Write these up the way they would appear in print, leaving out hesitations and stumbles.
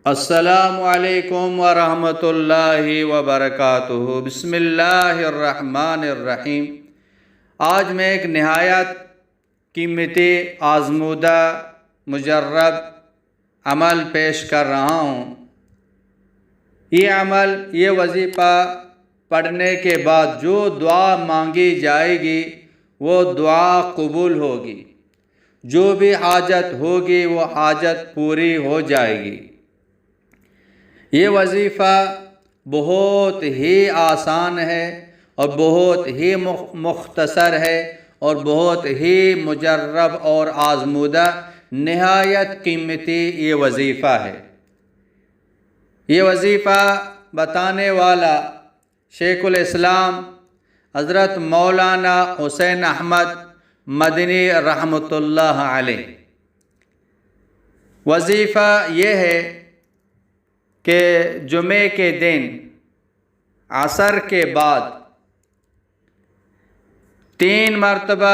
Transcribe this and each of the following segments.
السلام علیکم ورحمۃ اللہ وبرکاتہ۔ بسم اللہ الرحمن الرحیم۔ آج میں ایک نہایت قیمتی آزمودہ مجرب عمل پیش کر رہا ہوں۔ یہ عمل، یہ وظیفہ پڑھنے کے بعد جو دعا مانگی جائے گی وہ دعا قبول ہوگی، جو بھی حاجت ہوگی وہ حاجت پوری ہو جائے گی۔ یہ وظیفہ بہت ہی آسان ہے اور بہت ہی مختصر ہے اور بہت ہی مجرب اور آزمودہ نہایت قیمتی یہ وظیفہ ہے۔ یہ وظیفہ بتانے والا شیخ الاسلام حضرت مولانا حسین احمد مدنی رحمۃ اللہ علیہ۔ وظیفہ یہ ہے کہ جمعے کے دن عصر کے بعد 3 مرتبہ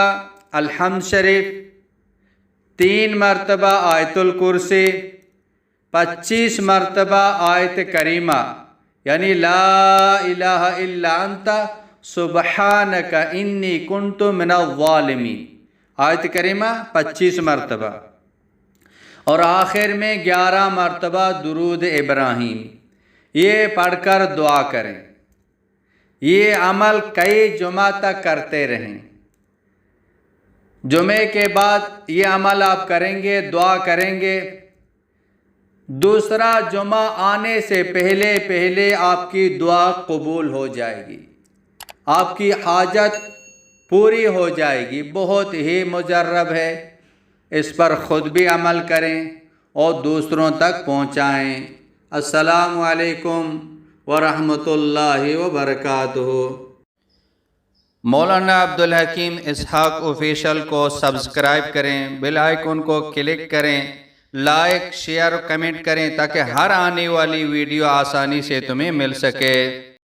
الحمد شریف، 3 مرتبہ آیت الکرسی، 25 مرتبہ آیت کریمہ یعنی لا الہ الا انت سبحانک انی کنت من الظالمین، آیت کریمہ 25 مرتبہ، اور آخر میں 11 مرتبہ درود ابراہیم۔ یہ پڑھ کر دعا کریں۔ یہ عمل کئی جمعہ تک کرتے رہیں۔ جمعے کے بعد یہ عمل آپ کریں گے، دعا کریں گے، دوسرا جمعہ آنے سے پہلے آپ کی دعا قبول ہو جائے گی، آپ کی حاجت پوری ہو جائے گی۔ بہت ہی مجرب ہے، اس پر خود بھی عمل کریں اور دوسروں تک پہنچائیں۔ السلام علیکم ورحمۃ اللہ وبرکاتہ۔ مولانا عبدالحکیم اسحاق آفیشل کو سبسکرائب کریں، بیل آئیکن کو کلک کریں، لائک، شیئر، کمنٹ کریں تاکہ ہر آنے والی ویڈیو آسانی سے تمہیں مل سکے۔